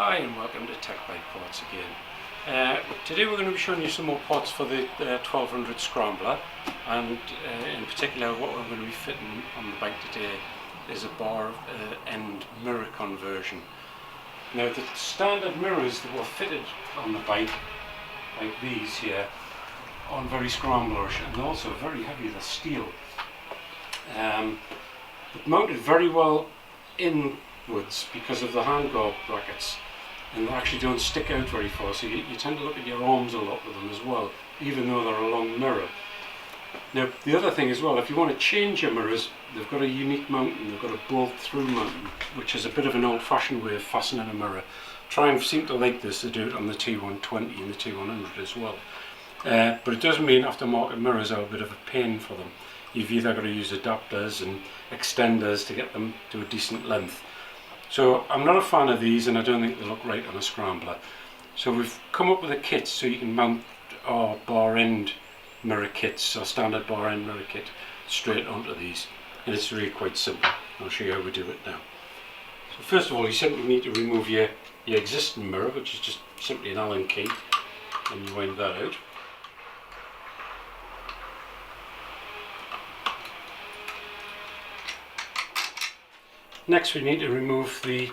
Hi and welcome to TEC Bike Parts again. Today we're going to be showing you some more parts for the 1200 Scrambler, and in particular what we're going to be fitting on the bike today is a bar-end mirror conversion. Now the standard mirrors that were fitted on the bike, like these here, aren't very scramblerish and also very heavy, they're steel. But mounted very well inwards because of the handguard brackets, and they actually don't stick out very far, so you tend to look at your arms a lot with them as well, even though they're a long mirror. Now the other thing as well, if you want to change your mirrors, they've got a unique mounting. They've got a bolt through mounting, which is a bit of an old-fashioned way of fastening a mirror. Triumph seem to like this, they do it on the T120 and the T100 as well. But it does mean aftermarket mirrors are a bit of a pain for them. You've either got to use adapters and extenders to get them to a decent length. So I'm not a fan of these, and I don't think they look right on a Scrambler. So we've come up with a kit so you can mount our bar-end mirror kits, our standard bar-end mirror kit, straight onto these. And it's really quite simple. I'll show you how we do it now. So first of all, you simply need to remove your existing mirror, which is just simply an Allen key, and you wind that out. Next we need to remove the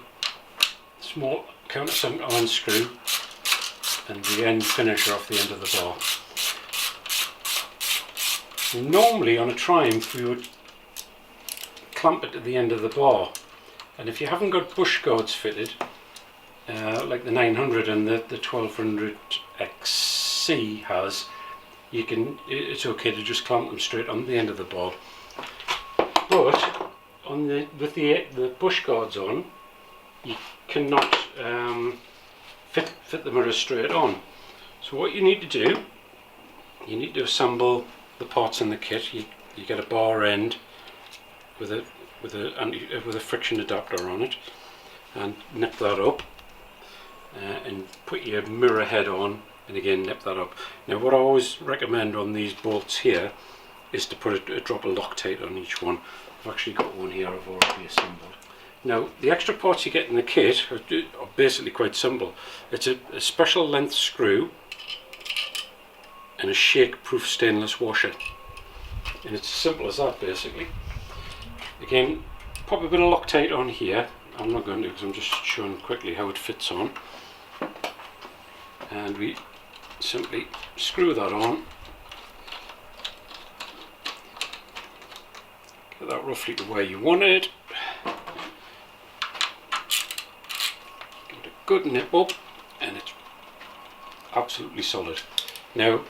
small countersunk Allen screw and the end finisher off the end of the bar. And normally on a Triumph we would clamp it to the end of the bar, and if you haven't got bush guards fitted like the 900 and the 1200 XC has, it's okay to just clamp them straight on the end of the bar. But with the bush guards on, you cannot fit the mirror straight on. So what you need to do, you need to assemble the parts in the kit. You get a bar end with a friction adapter on it, and nip that up, and put your mirror head on, and again nip that up. Now what I always recommend on these bolts here is to put a drop of Loctite on each one. I've actually got one here I've already assembled. Now the extra parts you get in the kit are basically quite simple. It's a special length screw and a shake-proof stainless washer, and it's as simple as that basically. Again, pop a bit of Loctite on here. I'm not going to, because I'm just showing quickly how it fits on, and we simply screw that on. Get that roughly to where you want it. Give it a good nip up, and it's absolutely solid. Now,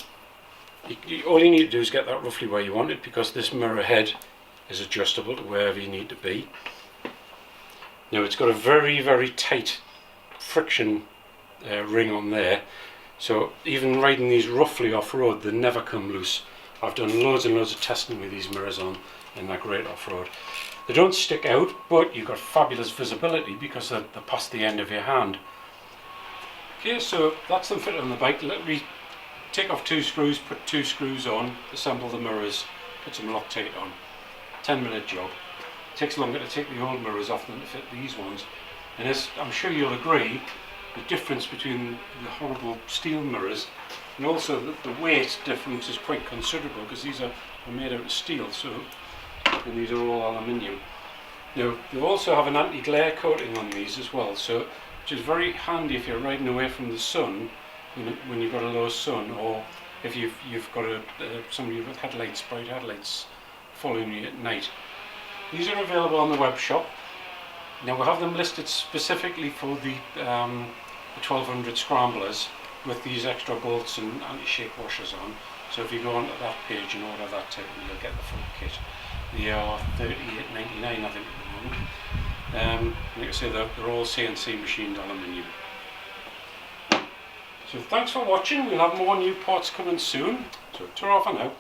all you need to do is get that roughly where you want it, because this mirror head is adjustable to wherever you need to be. Now it's got a very, very tight friction ring on there, so even riding these roughly off-road, they never come loose. I've done loads and loads of testing with these mirrors on, and they're great off-road. They don't stick out, but you've got fabulous visibility because they're past the end of your hand. Okay, so that's them fitted on the bike. Let me take off 2 screws, put 2 screws on, assemble the mirrors, put some Loctite on. 10-minute job. It takes longer to take the old mirrors off than to fit these ones. And as I'm sure you'll agree, the difference between the horrible steel mirrors and also the weight difference is quite considerable, because these are made out of steel, and these are all aluminium. Now they also have an anti-glare coating on these as well, so which is very handy if you're riding away from the sun when you've got a low sun, or if you've got somebody with headlights, bright headlights, following you at night. These are available on the web shop. Now we have them listed specifically for the 1200 Scramblers with these extra bolts and anti-shake washers on. So if you go onto that page and order that type, you'll get the full kit. They are $38.99 I think at the moment. Like I say, they're all CNC machined aluminium. So thanks for watching. We'll have more new parts coming soon. So ta-ra for now.